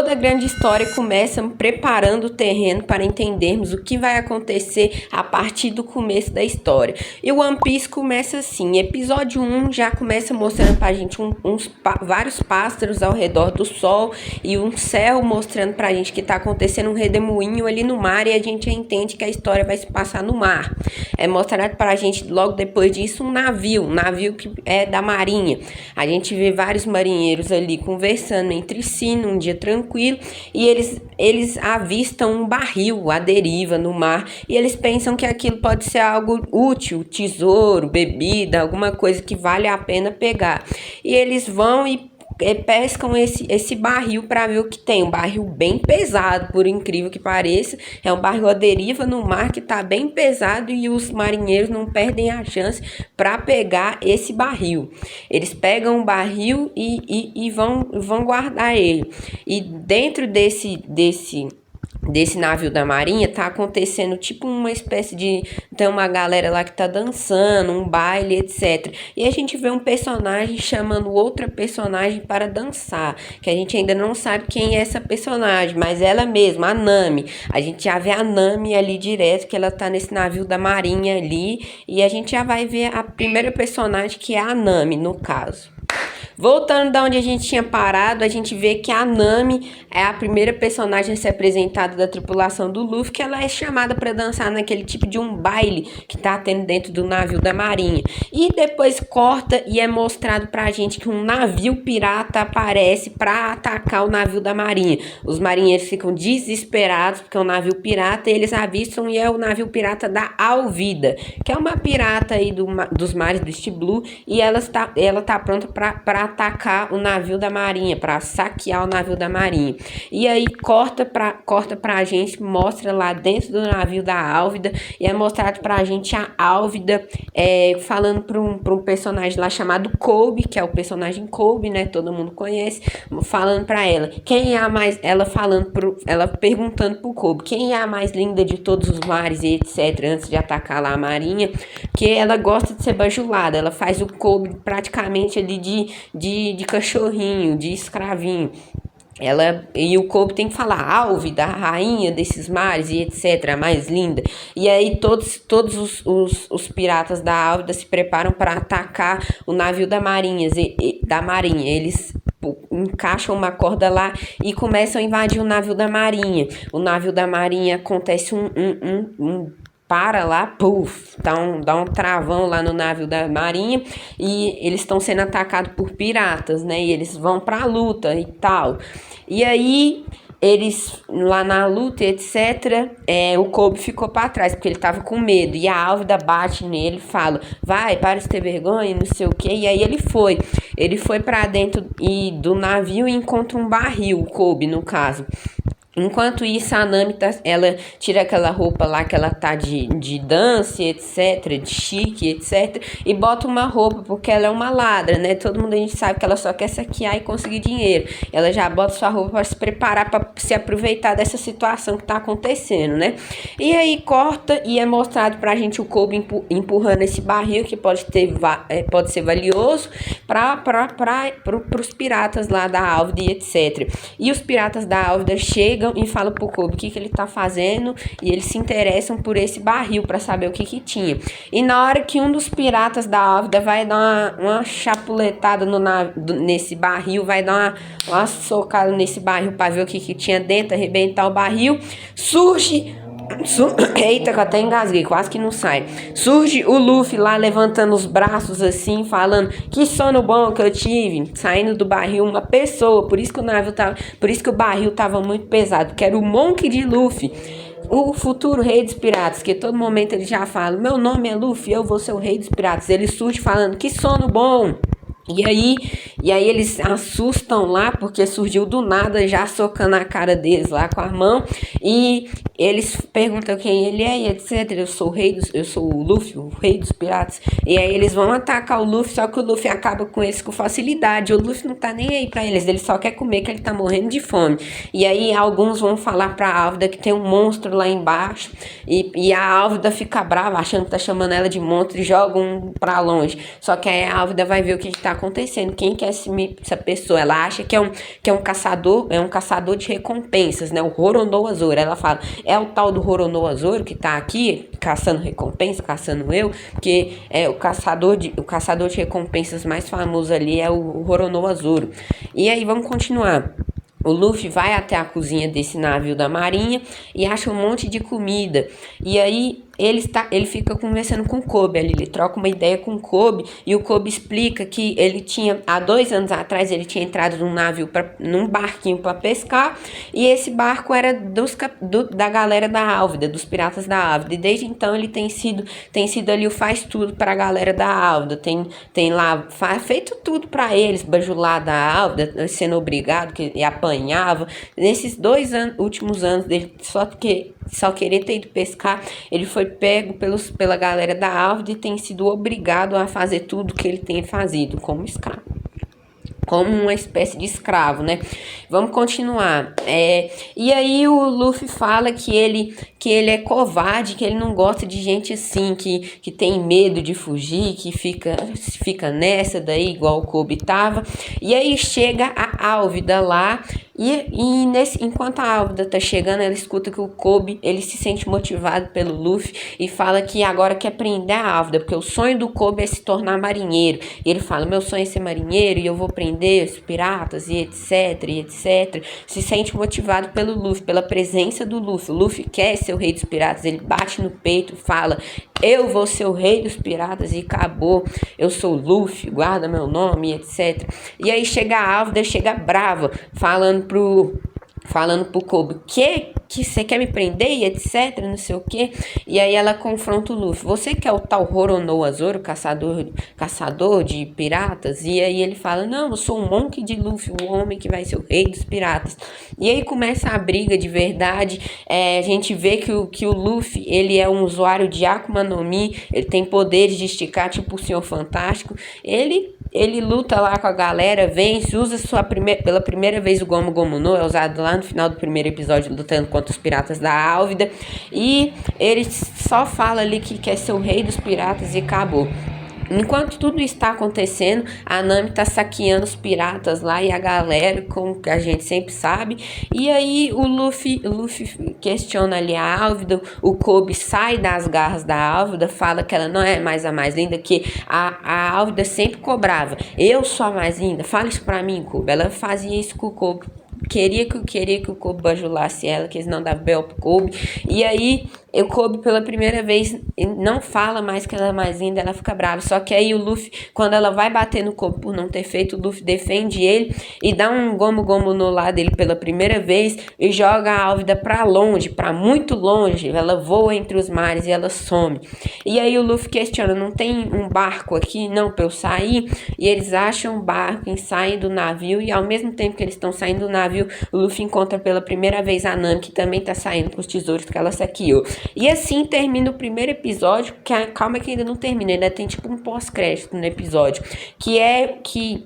Toda grande história começa preparando o terreno para entendermos o que vai acontecer a partir do começo da história. E o One Piece começa assim, episódio 1 já começa mostrando pra gente vários pássaros ao redor do sol e um céu mostrando pra gente que tá acontecendo um redemoinho ali no mar e a gente entende que a história vai se passar no mar. É mostrado pra gente logo depois disso um navio que é da marinha. A gente vê vários marinheiros ali conversando entre si num dia tranquilo e eles avistam um barril à deriva no mar e eles pensam que aquilo pode ser algo útil, tesouro, bebida, alguma coisa que vale a pena pegar. E eles vão e pescam esse barril para ver o que tem. Um barril bem pesado, por incrível que pareça. É um barril à deriva no mar que está bem pesado e os marinheiros não perdem a chance para pegar esse barril. Eles pegam o barril e vão guardar ele. E dentro desse navio da marinha tá acontecendo tipo uma espécie de... Tem uma galera lá que tá dançando, um baile, etc. E a gente vê um personagem chamando outra personagem para dançar, que a gente ainda não sabe quem é essa personagem, mas ela mesma, a Nami. A gente já vê a Nami ali direto, que ela tá nesse navio da marinha ali, e a gente já vai ver a primeira personagem, que é a Nami, no caso. Voltando da onde a gente tinha parado, a gente vê que a Nami é a primeira personagem a ser apresentada da tripulação do Luffy, que ela é chamada para dançar naquele tipo de um baile que tá tendo dentro do navio da marinha. E depois corta e é mostrado pra gente que um navio pirata aparece para atacar o navio da marinha. Os marinheiros ficam desesperados porque é um navio pirata e eles avistam, e é o navio pirata da Alvida, que é uma pirata aí dos mares do East Blue, e ela tá pronta para atacar o navio da marinha, para saquear o navio da marinha. E aí corta pra gente, mostra lá dentro do navio da Álvida, e é mostrado pra gente a Álvida falando pra um personagem lá chamado Kobe, que é o personagem Kobe, né, todo mundo conhece, falando pra ela, quem é a mais, ela perguntando pro Kobe, quem é a mais linda de todos os mares e etc, antes de atacar lá a marinha, que ela gosta de ser bajulada, ela faz o Kobe praticamente ali de cachorrinho, de escravinho. E o Kobe tem que falar Álvida, a rainha desses mares e etc, a mais linda. E aí todos os piratas da Álvida se preparam para atacar o navio da marinha. Eles encaixam uma corda lá e começam a invadir o navio da marinha. O navio da marinha acontece para lá, puf, dá um travão lá no navio da marinha e eles estão sendo atacados por piratas, né? E eles vão pra luta e tal. E aí, eles lá na luta, etc., o Kobe ficou para trás, porque ele tava com medo. E a Álvida bate nele e fala, vai, para de ter vergonha, não sei o que. E aí ele foi para dentro do navio e encontra um barril, o Kobe, no caso. Enquanto isso, a Nami ela tira aquela roupa lá que ela tá de dança, etc, de chique, etc, e bota uma roupa, porque ela é uma ladra, né? Todo mundo a gente sabe que ela só quer saquear e conseguir dinheiro. Ela já bota sua roupa para se preparar, para se aproveitar dessa situação que tá acontecendo, né? E aí corta e é mostrado pra gente o Kobe empurrando esse barril, que pode ser valioso pros piratas lá da Álvida e etc. E os piratas da Álvida chegam e falam pro Kobe o que ele tá fazendo, e eles se interessam por esse barril para saber o que tinha. E na hora que um dos piratas da Álvida vai dar uma chapuletada nesse barril, vai dar uma socada nesse barril para ver o que tinha dentro, arrebentar o barril, eita, que eu até engasguei, quase que não sai. Surge o Luffy lá levantando os braços assim, falando que sono bom que eu tive, saindo do barril uma pessoa, por isso que o barril tava muito pesado, que era o Monk de Luffy, o futuro rei dos piratas, que todo momento ele já fala, meu nome é Luffy, eu vou ser o rei dos piratas. Ele surge falando que sono bom. E aí eles assustam lá, porque surgiu do nada, já socando a cara deles lá com a mão. E eles perguntam quem ele é e etc. Eu sou o Luffy, o rei dos piratas. E aí eles vão atacar o Luffy, só que o Luffy acaba com eles com facilidade. O Luffy não tá nem aí pra eles, ele só quer comer, que ele tá morrendo de fome. E aí alguns vão falar pra Álvida que tem um monstro lá embaixo. E a Álvida fica brava, achando que tá chamando ela de monstro, e jogam pra longe. Só que aí a Álvida vai ver o que tá acontecendo. Quem que é essa pessoa? Ela acha que é um caçador de recompensas, né? O Roronoa Zoro. Ela fala, é o tal do Roronoa Zoro que tá aqui caçando recompensa, caçando eu, porque o caçador de recompensas mais famoso ali é o Roronoa Zoro. E aí vamos continuar. O Luffy vai até a cozinha desse navio da marinha e acha um monte de comida. E aí ele fica conversando com o Kobe ali, ele troca uma ideia com o Kobe, e o Kobe explica que ele tinha, há 2 anos atrás, ele tinha entrado num barquinho para pescar, e esse barco era da galera da Álvida, dos piratas da Álvida, e desde então ele tem sido ali o faz tudo para a galera da Álvida, tem lá feito tudo para eles, bajular da Álvida, sendo obrigado, e apanhava. Nesses 2 últimos anos dele, só querer ter ido pescar, ele foi pego pela galera da Álvida e tem sido obrigado a fazer tudo que ele tem fazido como escravo. Como uma espécie de escravo, né? Vamos continuar. E aí o Luffy fala que ele é covarde, que ele não gosta de gente assim, que tem medo de fugir, que fica nessa daí, igual o Kobe tava. E aí chega a Álvida lá, enquanto a Álvida tá chegando, ela escuta que o Kobe, ele se sente motivado pelo Luffy e fala que agora quer prender a Álvida, porque o sonho do Kobe é se tornar marinheiro. E ele fala, meu sonho é ser marinheiro e eu vou prender os piratas e etc. Se sente motivado pelo Luffy, pela presença do Luffy. O Luffy quer ser o rei dos piratas, ele bate no peito e fala, eu vou ser o rei dos piratas e acabou, eu sou o Luffy, guarda meu nome, etc. E aí chega a Álvida, chega brava, falando pro Kobe, que você quer me prender e etc, não sei o que. E aí ela confronta o Luffy, você que é o tal Roronoa Zoro, caçador de piratas? E aí ele fala, não, eu sou um Monk de Luffy, o homem que vai ser o rei dos piratas. E aí começa a briga de verdade. A gente vê que o Luffy, ele é um usuário de Akuma no Mi, ele tem poderes de esticar, tipo o Senhor Fantástico. Ele luta lá com a galera, vence, usa pela primeira vez o Gomu Gomu no, é usado lá no final do primeiro episódio, lutando contra os piratas da Álvida. E ele só fala ali que quer ser o rei dos piratas e acabou. Enquanto tudo está acontecendo, a Nami tá saqueando os piratas lá e a galera, como a gente sempre sabe. E aí o Luffy questiona ali a Álvida, o Kobe sai das garras da Álvida, fala que ela não é mais a mais linda, que a Álvida sempre cobrava, eu sou a mais linda, fala isso pra mim, Kobe. Ela fazia isso com o Kobe. Queria que o Kobe bajulasse ela, que eles não davam bel pro Kobe. E aí o Kobe pela primeira vez não fala mais que ela é mais linda, ela fica brava. Só que aí o Luffy, quando ela vai bater no Kobe por não ter feito, o Luffy defende ele e dá um Gomu Gomu no lado dele pela primeira vez e joga a Álvida pra longe, pra muito longe. Ela voa entre os mares e ela some. E aí o Luffy questiona, não tem um barco aqui não pra eu sair? E eles acham um barco e saem do navio, e ao mesmo tempo que eles estão saindo do navio, o Luffy encontra pela primeira vez a Nami, que também tá saindo com os tesouros que ela saqueou. E assim termina o primeiro episódio, calma que ainda não termina, ainda tem tipo um pós-crédito no episódio, que é que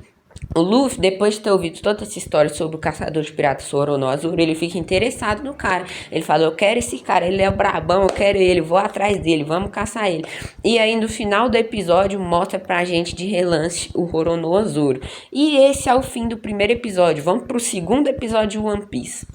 o Luffy, depois de ter ouvido toda essa história sobre o caçador de piratas Roronoa Zoro, ele fica interessado no cara. Ele fala, eu quero esse cara, ele é o brabão, eu quero ele, vou atrás dele, vamos caçar ele. E aí no final do episódio mostra pra gente de relance o Roronoa Zoro. E esse é o fim do primeiro episódio. Vamos pro segundo episódio de One Piece.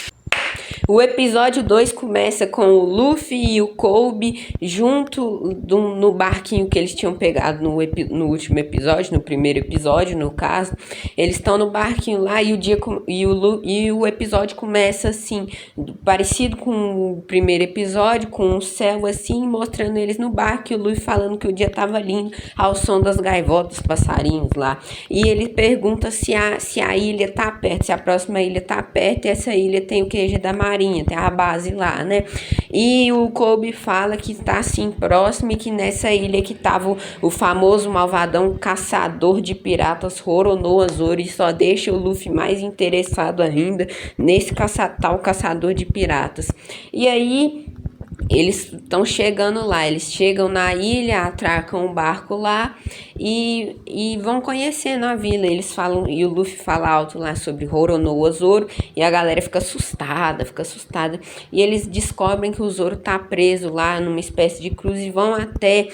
O episódio 2 começa com o Luffy e o Kobe junto no barquinho que eles tinham pegado no último episódio, no primeiro episódio, no caso. Eles estão no barquinho lá e o episódio começa assim, parecido com o primeiro episódio, com o céu assim, mostrando eles no barco e o Luffy falando que o dia tava lindo ao som das gaivotas, dos passarinhos lá. E ele pergunta se a ilha tá perto, se a próxima ilha tá perto, e essa ilha tem o QG da marinha, tem a base lá, né? E o Kobe fala que tá assim próximo e que nessa ilha que tava o famoso malvadão caçador de piratas Roronoa Zoro, e só deixa o Luffy mais interessado ainda nesse tal caçador de piratas. E aí eles estão chegando lá, eles chegam na ilha, atracam o barco lá e vão conhecendo a vila. Eles falam, e o Luffy fala alto lá sobre Roronoa Zoro, e a galera fica assustada. E eles descobrem que o Zoro tá preso lá numa espécie de cruz e vão até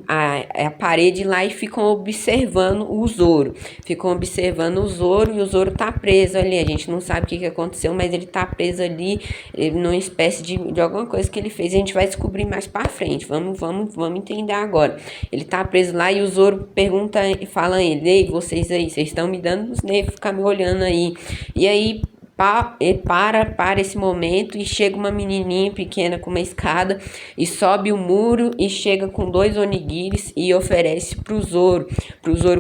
a parede lá e ficam observando o Zoro. E o Zoro tá preso ali. A gente não sabe o que aconteceu, mas ele tá preso ali, numa espécie de alguma coisa que ele fez. A gente vai descobrir mais pra frente. Vamos entender agora. Ele tá preso lá e o Zoro pergunta e fala a ele: ei, vocês aí, vocês estão me dando os nervos, ficar me olhando aí. E aí ele para esse momento e chega uma menininha pequena com uma escada e sobe o muro e chega com 2 onigiris e oferece pro Zoro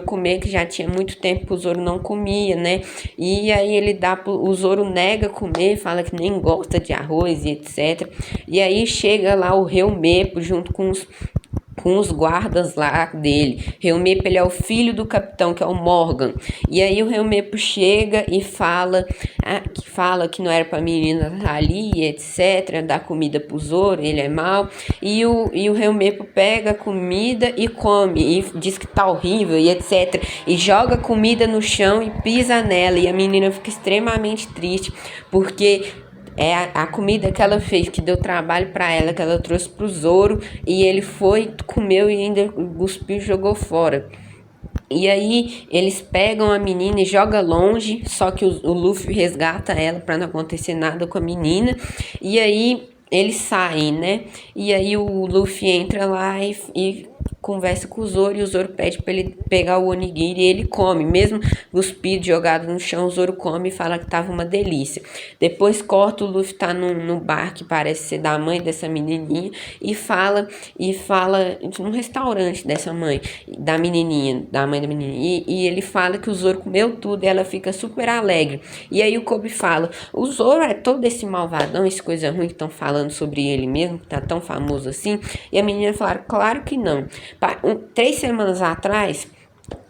comer, que já tinha muito tempo que o Zoro não comia, né? E aí o Zoro nega comer, fala que nem gosta de arroz e etc. E aí chega lá o Helmepo junto com os guardas lá dele. Helmepo, ele é o filho do capitão, que é o Morgan. E aí o Helmepo chega e fala que não era pra menina estar ali, etc. Dá comida pro Zoro, ele é mau. E o Helmepo pega a comida e come, e diz que tá horrível, e etc. E joga comida no chão e pisa nela. E a menina fica extremamente triste, porque é a comida que ela fez, que deu trabalho pra ela, que ela trouxe pro Zoro, e ele foi, comeu e ainda cuspiu e jogou fora. E aí eles pegam a menina e jogam longe, só que o Luffy resgata ela pra não acontecer nada com a menina. E aí eles saem, né? E aí o Luffy entra lá e conversa com o Zoro, e o Zoro pede pra ele pegar o onigiri e ele come, mesmo cuspido, jogado no chão. O Zoro come e fala que tava uma delícia. Depois corta, o Luffy tá no bar que parece ser da mãe dessa menininha e fala num restaurante dessa mãe, da menininha, da mãe da menininha, e ele fala que o Zoro comeu tudo e ela fica super alegre. E aí o Kobe fala: o Zoro é todo esse malvadão, essa coisa ruim que estão falando sobre ele mesmo, que tá tão famoso assim? E a menina fala: claro que não. 3 semanas atrás,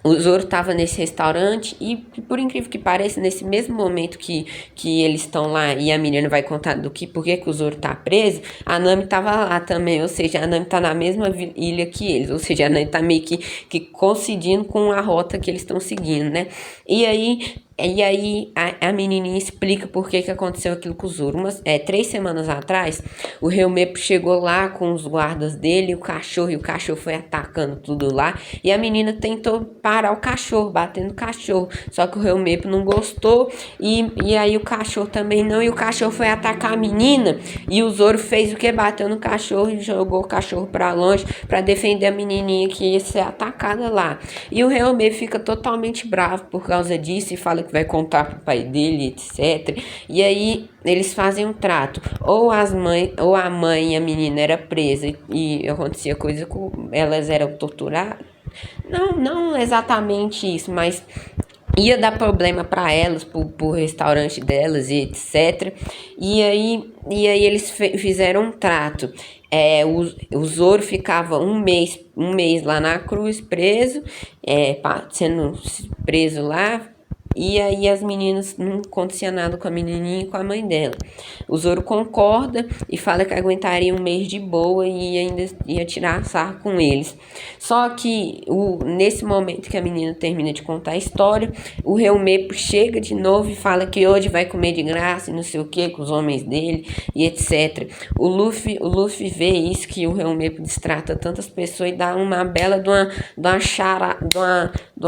o Zoro estava nesse restaurante e, por incrível que pareça, nesse mesmo momento que eles estão lá e a menina vai contar por que o Zoro tá preso, a Nami tava lá também, ou seja, a Nami tá na mesma ilha que eles, ou seja, a Nami tá meio que coincidindo com a rota que eles estão seguindo, né? E aí a menininha explica por que aconteceu aquilo com o Zoro. 3 semanas atrás, o Helmepo chegou lá com os guardas dele e o cachorro foi atacando tudo lá. E a menina tentou parar o cachorro, batendo o cachorro. Só que o Helmepo não gostou e aí o cachorro também não. E o cachorro foi atacar a menina e o Zoro fez o que? Bateu no cachorro e jogou o cachorro pra longe pra defender a menininha que ia ser atacada lá. E o Helmepo fica totalmente bravo por causa disso e fala que vai contar pro pai dele, etc. E aí eles fazem um trato. Ou a mãe e a menina era presa e acontecia coisa com elas, eram torturadas. Não exatamente isso, mas ia dar problema para elas, pro restaurante delas e etc. E aí eles fizeram um trato. O Zoro ficava um mês lá na cruz, preso, sendo preso lá. E aí as meninas não acontecia nada com a menininha e com a mãe dela. O Zoro concorda e fala que aguentaria um mês de boa e ainda ia tirar sarro com eles. Só que nesse momento que a menina termina de contar a história, o Helmepo chega de novo e fala que hoje vai comer de graça e não sei o que com os homens dele e etc. O Luffy vê isso, que o Helmepo destrata tantas pessoas e dá uma bela de uma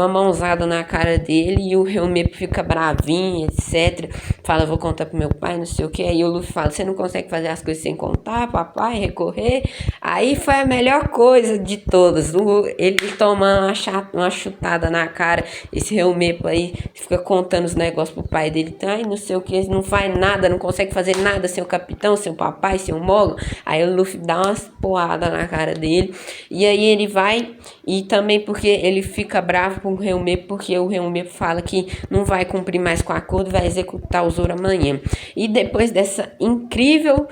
mãozada na cara dele, e o Helmepo fica bravinho, etc. Fala: vou contar pro meu pai, não sei o que. Aí o Luffy fala: você não consegue fazer as coisas sem contar, papai, recorrer? Aí foi a melhor coisa de todas. Ele toma uma chutada na cara. Esse Helmepo aí fica contando os negócios pro pai dele. Ai, não sei o que, não faz nada, não consegue fazer nada sem o capitão, sem o papai, sem o Morgan. Aí o Luffy dá umas porradas na cara dele. E aí ele vai, e também porque ele fica bravo bravo com o Helmepo porque o Helmepo fala que não vai cumprir mais com o acordo, vai executar o Zoro amanhã. E depois dessa incrível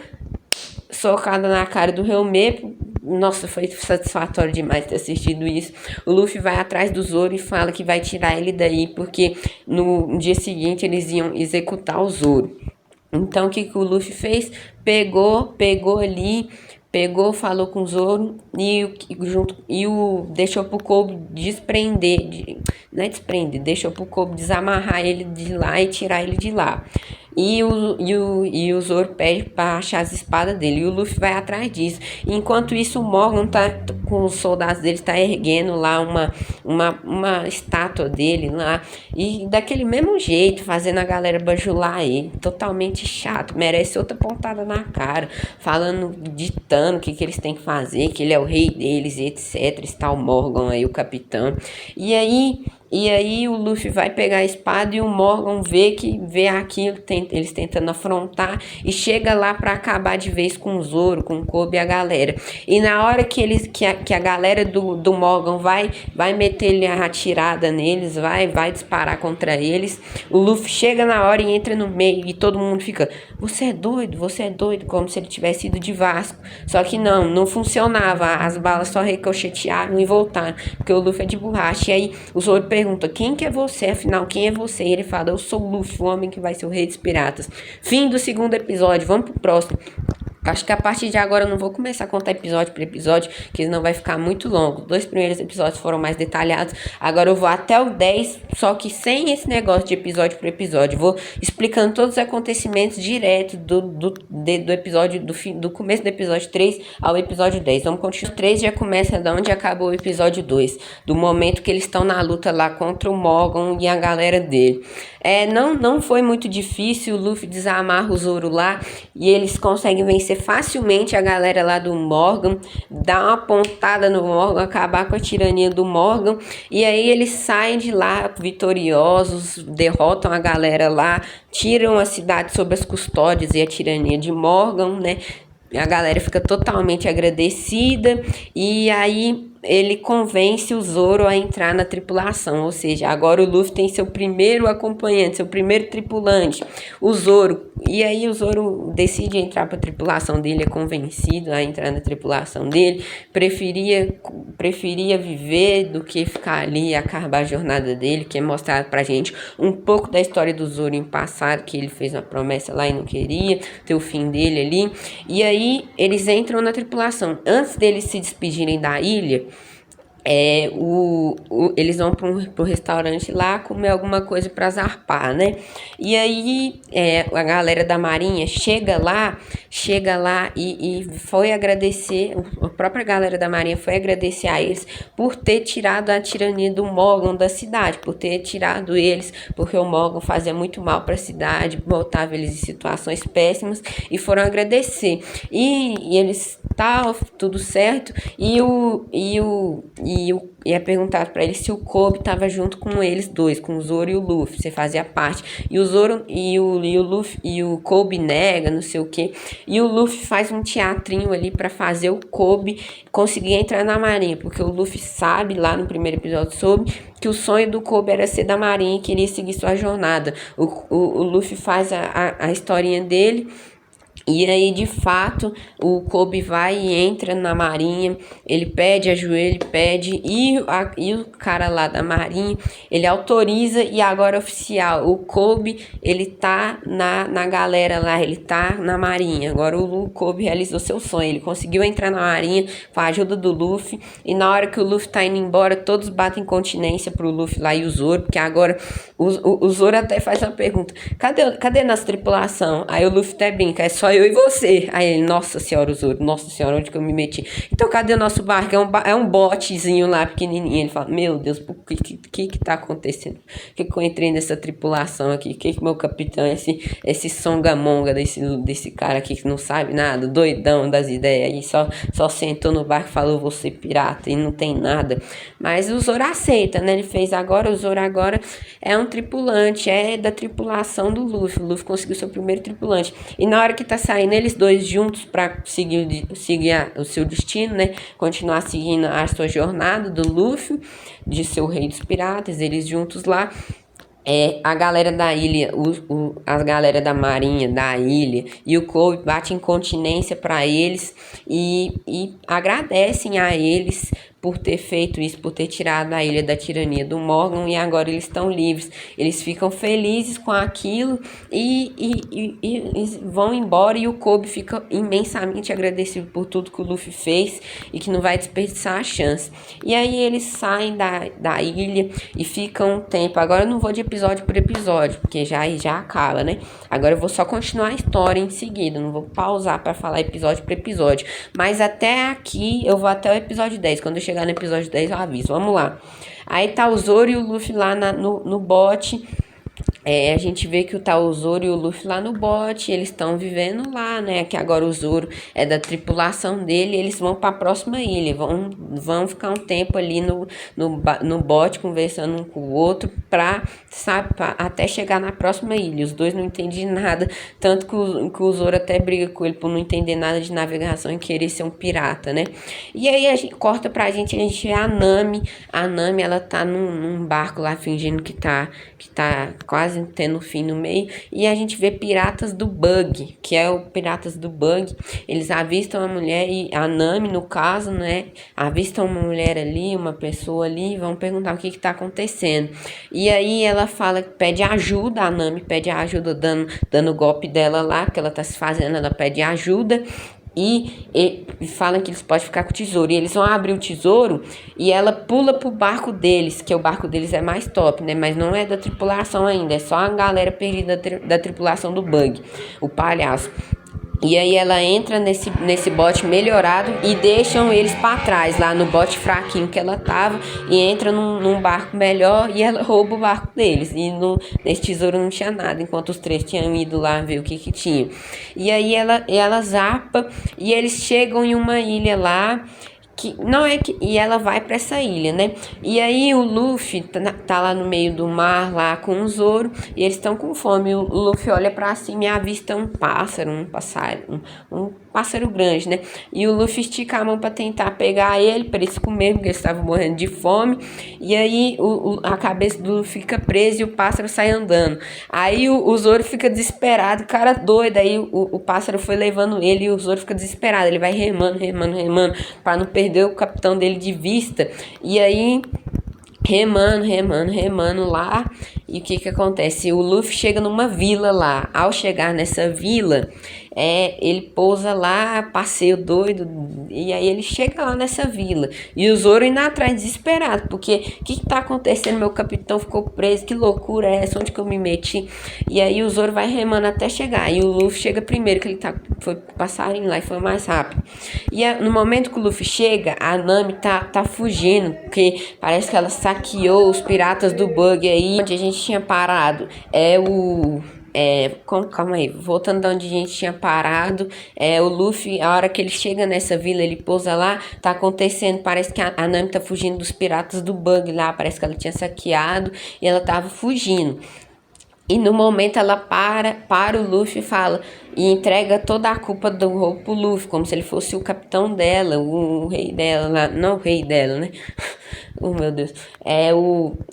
socada na cara do Helmepo, nossa, foi satisfatório demais ter assistido isso. O Luffy vai atrás do Zoro e fala que vai tirar ele daí, porque no dia seguinte eles iam executar o Zoro. Então o que o Luffy fez? Pegou ali, falou com o Zoro e deixou pro Kobe desprender, não é desprender, deixou pro Kobe desamarrar ele de lá e tirar ele de lá. E o Zoro pede pra achar as espadas dele. E o Luffy vai atrás disso. Enquanto isso, o Morgan tá com os soldados dele, tá erguendo lá uma estátua dele lá. E daquele mesmo jeito, fazendo a galera bajular ele. Totalmente chato. Merece outra pontada na cara. Falando, ditando o que eles têm que fazer. Que ele é o rei deles, etc. Está o Morgan aí, o capitão. E aí o Luffy vai pegar a espada e o Morgan vê aquilo, eles tentando afrontar e chega lá para acabar de vez com o Zoro, com o Kobe e a galera. E na hora que a galera do Morgan vai meter a atirada neles, vai disparar contra eles, o Luffy chega na hora e entra no meio e todo mundo fica, você é doido, como se ele tivesse ido de Vasco. Só que não funcionava, as balas só ricochetearam e voltaram, porque o Luffy é de borracha. E aí o Zoro pergunta, quem que é você? Afinal, quem é você? E ele fala, eu sou o Luffy, o homem que vai ser o rei dos piratas. Fim do segundo episódio, vamos pro próximo. Acho que a partir de agora eu não vou começar a contar episódio por episódio, que senão vai ficar muito longo. Os 2 primeiros episódios foram mais detalhados. Agora eu vou até o 10, só que sem esse negócio de episódio por episódio. Vou explicando todos os acontecimentos direto do episódio, do começo do episódio 3 ao episódio 10. Vamos continuar. O 3 já começa de onde acabou o episódio 2. Do momento que eles estão na luta lá contra o Morgan e a galera dele. Não foi muito difícil, o Luffy desamarra o Zoro lá e eles conseguem vencer facilmente a galera lá do Morgan, dar uma pontada no Morgan, acabar com a tirania do Morgan, e aí eles saem de lá vitoriosos, derrotam a galera lá, tiram a cidade sob as custódias e a tirania de Morgan, né? A galera fica totalmente agradecida e aí ele convence o Zoro a entrar na tripulação, ou seja, agora o Luffy tem seu primeiro acompanhante, seu primeiro tripulante, o Zoro. E aí o Zoro decide entrar para a tripulação dele, é convencido a entrar na tripulação dele, preferia viver do que ficar ali e acabar a jornada dele, que é mostrar pra gente um pouco da história do Zoro em passado, que ele fez uma promessa lá e não queria ter o fim dele ali. E aí eles entram na tripulação. Antes deles se despedirem da ilha, eles vão pro restaurante lá comer alguma coisa para zarpar, né? E aí a galera da marinha chega lá e foi agradecer, a própria galera da marinha foi agradecer a eles por ter tirado a tirania do Morgan da cidade, por ter tirado eles, porque o Morgan fazia muito mal para a cidade, botava eles em situações péssimas, e foram agradecer. E eles tudo certo, e é perguntado pra ele se o Kobe tava junto com eles dois, com o Zoro e o Luffy, você fazia parte. E o Zoro e o Luffy e o Kobe nega, não sei o que. E o Luffy faz um teatrinho ali pra fazer o Kobe conseguir entrar na marinha, porque o Luffy sabe, lá no primeiro episódio, soube que o sonho do Kobe era ser da marinha e queria seguir sua jornada. O Luffy faz a historinha dele. E aí, de fato, o Kobe vai e entra na marinha, ele pede, ajoelha, pede, e o cara lá da marinha, ele autoriza, e agora oficial, o Kobe, ele tá na galera lá, ele tá na marinha. Agora o Kobe realizou seu sonho, ele conseguiu entrar na marinha com a ajuda do Luffy, e na hora que o Luffy tá indo embora, todos batem continência pro Luffy lá e o Zoro, porque agora o Zoro até faz uma pergunta, cadê nossa tripulação? Aí o Luffy até brinca, é só eu e você. Aí ele, nossa senhora, o Zoro, nossa senhora, onde que eu me meti? Então, cadê o nosso barco? É um botezinho lá, pequenininho. Ele fala, meu Deus, o que tá acontecendo? Por que eu entrei nessa tripulação aqui? Que meu capitão, esse songamonga desse cara aqui que não sabe nada, doidão das ideias, aí só sentou no barco e falou, você pirata, e não tem nada. Mas o Zoro aceita, né? Ele fez agora, o Zoro agora é um tripulante, é da tripulação do Luffy. O Luffy conseguiu seu primeiro tripulante. E na hora que tá saindo eles dois juntos para seguir o seu destino, né? Continuar seguindo a sua jornada do Luffy, de ser o rei dos piratas, eles juntos lá. A galera da ilha, a galera da marinha da ilha e o Kobe bate incontinência para eles e agradecem a eles por ter feito isso, por ter tirado a ilha da tirania do Morgan, e agora eles estão livres. Eles ficam felizes com aquilo e vão embora, e o Kobe fica imensamente agradecido por tudo que o Luffy fez e que não vai desperdiçar a chance. E aí eles saem da ilha e ficam um tempo. Agora eu não vou de episódio por episódio, porque já acaba, né? Agora eu vou só continuar a história em seguida, não vou pausar para falar episódio por episódio. Mas até aqui eu vou até o episódio 10. Quando eu chegar no episódio 10 eu aviso. Vamos lá. Aí tá o Zoro e o Luffy lá no bote. A gente vê que tá o Zoro e o Luffy lá no bote, eles estão vivendo lá, né? Que agora o Zoro é da tripulação dele, eles vão para a próxima ilha, vão ficar um tempo ali no bote, conversando um com o outro, até chegar na próxima ilha. Os dois não entendem nada, tanto que o Zoro até briga com ele por não entender nada de navegação e querer ser um pirata, né? E aí a gente corta a gente vê a Nami. A Nami, ela tá num barco lá, fingindo que tá quase tendo fim no meio, e a gente vê piratas do Bug, que é o Piratas do Bug. Eles avistam a mulher, e a Nami, no caso, né, avistam uma mulher ali, uma pessoa ali, e vão perguntar o que tá acontecendo. E aí ela pede ajuda, a Nami pede ajuda, dando o golpe dela lá, que ela tá se fazendo, ela pede ajuda. E falam que eles podem ficar com o tesouro. E eles vão abrir o tesouro e ela pula pro barco deles, que o barco deles é mais top, né? Mas não é da tripulação ainda, é só a galera perdida da tripulação do Bug, o palhaço. E aí ela entra nesse bote melhorado e deixam eles para trás, lá no bote fraquinho que ela tava, e entra num barco melhor e ela rouba o barco deles. E nesse tesouro não tinha nada, enquanto os três tinham ido lá ver o que tinha. E aí ela zapa e eles chegam em uma ilha lá, e ela vai para essa ilha, né? E aí o Luffy tá lá no meio do mar, lá com o Zoro, e eles estão com fome. O Luffy olha para cima e avista um pássaro grande, né? E o Luffy estica a mão para tentar pegar ele, para eles comerem, porque eles estavam morrendo de fome. E aí a cabeça do Luffy fica presa e o pássaro sai andando. Aí o Zoro fica desesperado, cara doido. Aí o pássaro foi levando ele e o Zoro fica desesperado. Ele vai remando para não perder o capitão dele de vista. E aí remando lá. E o que acontece? O Luffy chega numa vila lá. Ao chegar nessa vila, ele pousa lá, passeio doido, e aí ele chega lá nessa vila. E o Zoro indo atrás desesperado, porque o que tá acontecendo? Meu capitão ficou preso, que loucura é essa? Onde que eu me meti? E aí o Zoro vai remando até chegar. E o Luffy chega primeiro, que ele foi passarinho lá e foi mais rápido. E no momento que o Luffy chega, a Nami tá fugindo, porque parece que ela saqueou os piratas do Bug aí, onde a gente tinha parado. Calma aí, voltando de onde a gente tinha parado, o Luffy, a hora que ele chega nessa vila, ele pousa lá, tá acontecendo, parece que a Nami tá fugindo dos piratas do Bug lá, parece que ela tinha saqueado e ela tava fugindo. E no momento ela para o Luffy e fala, e entrega toda a culpa do roubo pro Luffy, como se ele fosse o capitão dela, o rei dela, não o rei dela, né? Oh, meu Deus.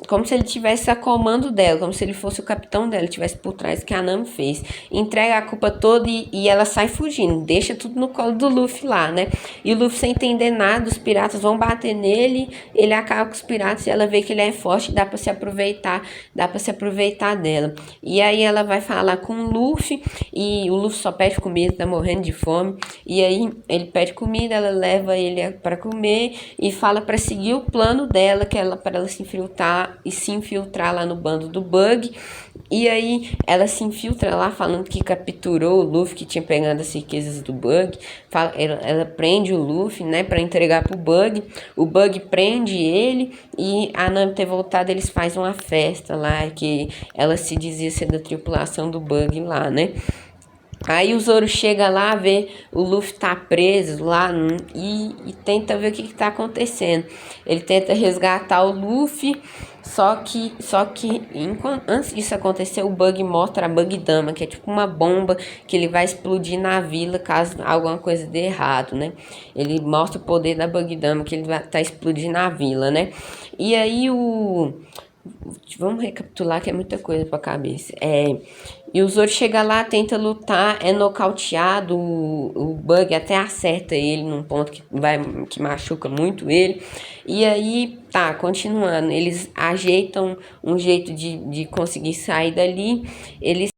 Como se ele tivesse a comando dela, como se ele fosse o capitão dela, tivesse por trás que a Nami fez. Entrega a culpa toda e ela sai fugindo, deixa tudo no colo do Luffy lá, né? E o Luffy, sem entender nada, os piratas vão bater nele, ele acaba com os piratas e ela vê que ele é forte, dá pra se aproveitar dela. E aí ela vai falar com o Luffy, e o Luffy só pede comida, tá morrendo de fome. E aí ele pede comida, ela leva ele para comer e fala para seguir o plano dela, que para ela se infiltrar lá no bando do Bug. E aí ela se infiltra lá, falando que capturou o Luffy, que tinha pegado as riquezas do Bug. Ela prende o Luffy, né, para entregar pro Bug. O Bug prende ele, e a Nami ter voltado, eles fazem uma festa lá, que ela se dizia ser da tripulação do Bug lá, né? Aí o Zoro chega lá, vê o Luffy tá preso lá e tenta ver o que tá acontecendo. Ele tenta resgatar o Luffy, só que antes disso acontecer, o Bug mostra a Bug Dama, que é tipo uma bomba que ele vai explodir na vila caso alguma coisa dê errado, né? Ele mostra o poder da Bug Dama, que ele vai tá explodindo na vila, né? E aí vamos recapitular que é muita coisa pra cabeça. E o Zoro chega lá, tenta lutar, é nocauteado, o Bug até acerta ele num ponto que machuca muito ele. E aí, tá, continuando, eles ajeitam um jeito de conseguir sair dali, eles